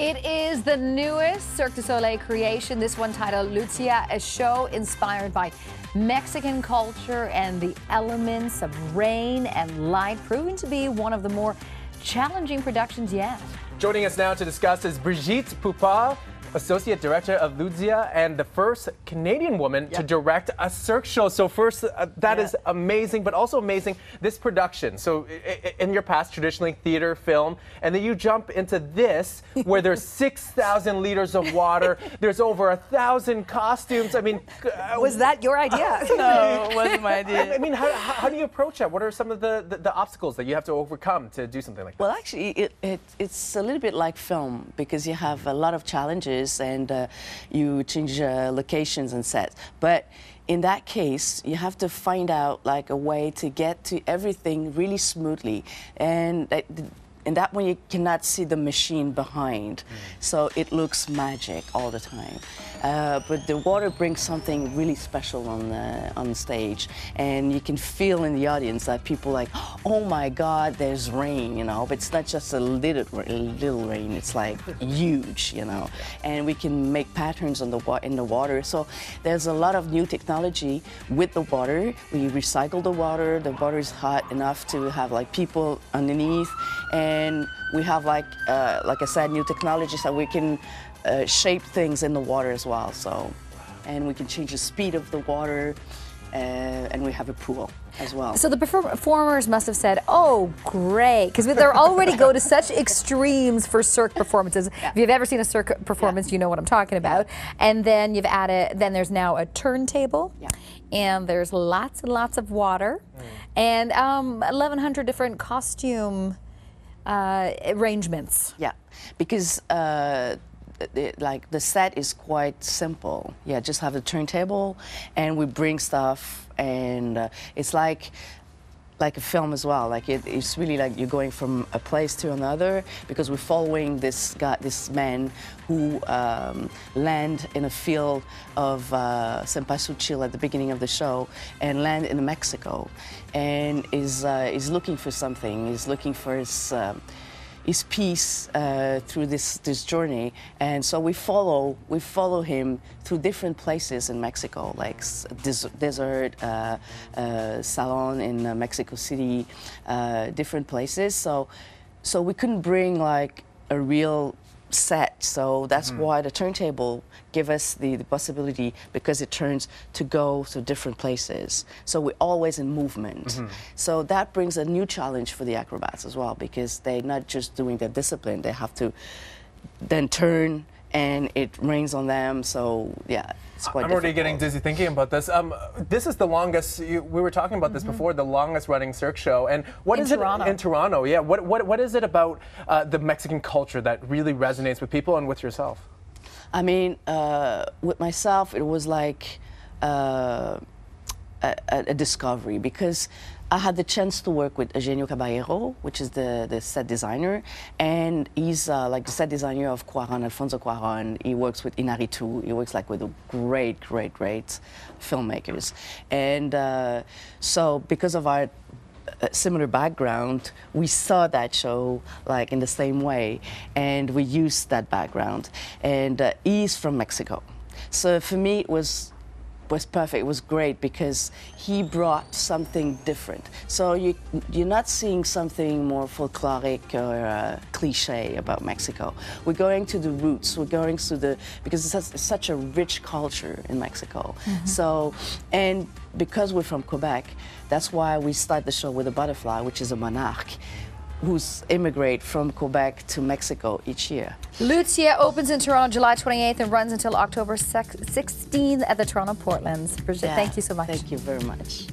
It is the newest Cirque du Soliel creation, this one titled Luzia, a show inspired by Mexican culture and the elements of rain and light, proving to be one of the more challenging productions yet. Joining us now to discuss is Brigitte Poupart, Associate Director of Luzia, and the first Canadian woman to direct a Cirque show. So first, that is amazing, but also amazing, this production. So in your past, traditionally theater, film, and then you jump into this, where there's 6,000 liters of water, there's over 1,000 costumes. I mean... was that your idea? No, it wasn't my idea. I mean, how do you approach that? What are some of the obstacles that you have to overcome to do something like that? Well, actually, it's a little bit like film, because you have a lot of challenges and you change locations and sets. But in that case, you have to find out like a way to get to everything really smoothly. And that one you cannot see the machine behind, so it looks magic all the time. But the water brings something really special on stage, and you can feel in the audience that people are like, oh my God, there's rain, you know. But it's not just a little rain; it's like huge, you know. And we can make patterns on in the water. So there's a lot of new technology with the water. We recycle the water. The water is hot enough to have like people underneath. And we have, like I said, new technologies that we can shape things in the water as well. So, and we can change the speed of the water, and we have a pool as well. So the performers must have said, "Oh, great," because they already go to such extremes for Cirque performances. If you've ever seen a Cirque performance, you know what I'm talking about. And then you've added, then there's now a turntable, and there's lots and lots of water, and 1,100 different costume arrangements. Yeah, because like the set is quite simple. Yeah, just have the turntable, and we bring stuff, and it's like a film as well. Like it's really like you're going from a place to another, because we're following this man who land in a field of Cempasúchil at the beginning of the show, and land in Mexico, and is looking for something. He's looking for his peace through this journey, and so we follow him through different places in Mexico, like desert, Salon in Mexico City, different places. So we couldn't bring like a real set, so that's why the turntable give us the possibility, because it turns to go to different places. So we're always in movement. So that brings a new challenge for the acrobats as well, because they're not just doing their discipline, they have to then turn, and it rains on them. So yeah, it's quite difficult. Already getting dizzy thinking about this. This is the longest, we were talking about this before, the longest running Cirque show. And what is Toronto. it in Toronto? Yeah, what is it about the Mexican culture that really resonates with people and with yourself? I mean, with myself, it was like a discovery, because I had the chance to work with Eugenio Caballero, which is the set designer, and he's like the set designer of Cuarón, Alfonso Cuarón. He works with Inarritu. He works like with the great filmmakers. And so because of our similar background, we saw that show like in the same way, and we used that background. And he's from Mexico, so for me it was perfect. It was great, because he brought something different. So you're not seeing something more folkloric or cliche about Mexico. We're going to the roots. We're going to because it's such a rich culture in Mexico. So, and because we're from Quebec, that's why we start the show with a butterfly, which is a monarch, who's immigrate from Quebec to Mexico each year. Luzia opens in Toronto July 28th and runs until October 16th at the Toronto Portlands. Brigitte, thank you so much. Thank you very much.